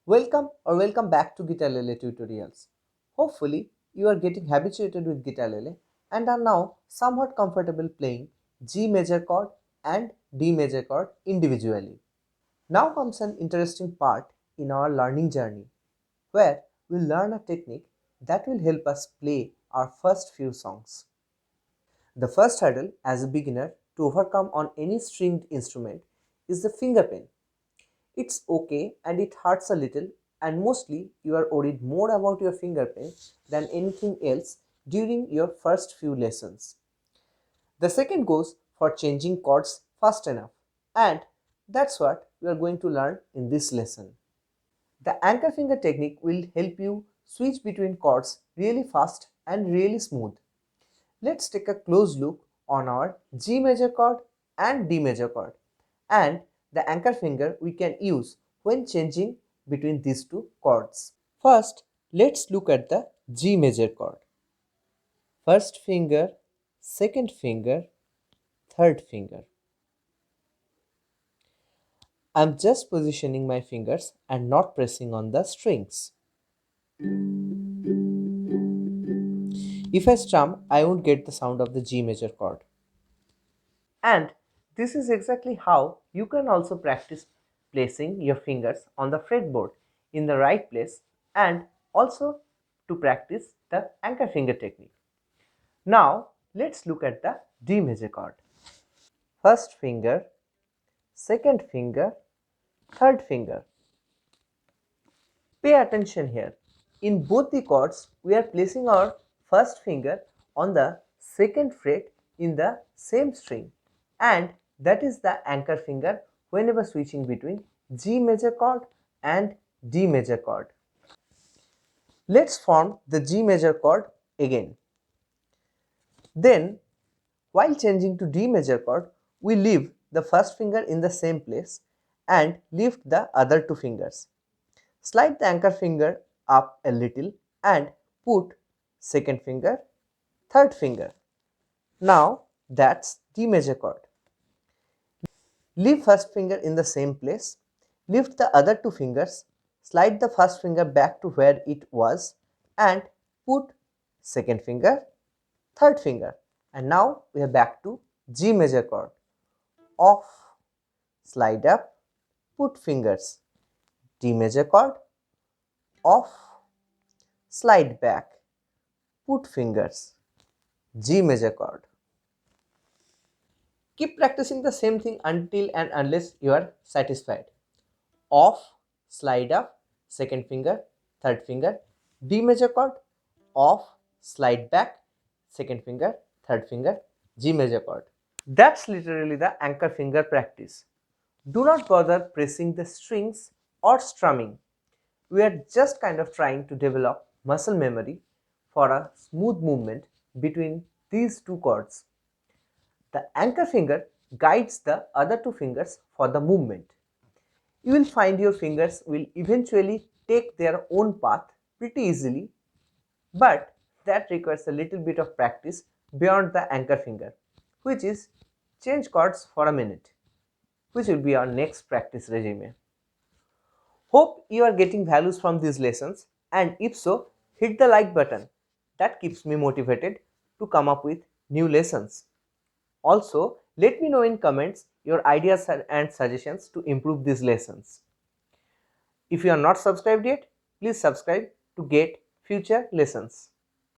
Welcome back to Guitar Lele tutorials. Hopefully, you are getting habituated with Guitar Lele and are now somewhat comfortable playing G major chord and D major chord individually. Now comes an interesting part in our learning journey where we'll learn a technique that will help us play our first few songs. The first hurdle as a beginner to overcome on any stringed instrument is the finger pain. It's okay and it hurts a little, and mostly you are worried more about your finger pain than anything else during your first few lessons. The second goes for changing chords fast enough, and that's what we are going to learn in this lesson. The anchor finger technique will help you switch between chords really fast and really smooth. Let's take a close look on our G major chord and D major chord and the anchor finger we can use when changing between these two chords. First, let's look at the G major chord. First finger, second finger, third finger. I'm just positioning my fingers and not pressing on the strings. If I strum, I won't get the sound of the G major chord. And this is exactly how you can also practice placing your fingers on the fretboard in the right place and also to practice the anchor finger technique. Now let's look at the D major chord. First finger, second finger, third finger. Pay attention here. In both the chords, we are placing our first finger on the second fret in the same string, and that is the anchor finger whenever switching between G major chord and D major chord. Let's form the G major chord again. Then, while changing to D major chord, we leave the first finger in the same place and lift the other two fingers. Slide the anchor finger up a little and put second finger, third finger. Now that's D major chord. Leave first finger in the same place, lift the other two fingers, slide the first finger back to where it was and put second finger, third finger. And now we are back to G major chord. Off, slide up, put fingers. D major chord, off, slide back, put fingers. G major chord. Keep practicing the same thing until and unless you are satisfied. Off, slide up, second finger, third finger. D major chord, off, slide back, second finger, third finger, G major chord. That's literally the anchor finger practice. Do not bother pressing the strings or strumming. We are just kind of trying to develop muscle memory for a smooth movement between these two chords. The anchor finger guides the other two fingers for the movement. You will find your fingers will eventually take their own path pretty easily, but that requires a little bit of practice beyond the anchor finger, which is change chords for a minute, which will be our next practice regime. Hope you are getting values from these lessons, and if so, hit the like button. That keeps me motivated to come up with new lessons. Also, let me know in comments your ideas and suggestions to improve these lessons. If you are not subscribed yet, please subscribe to get future lessons.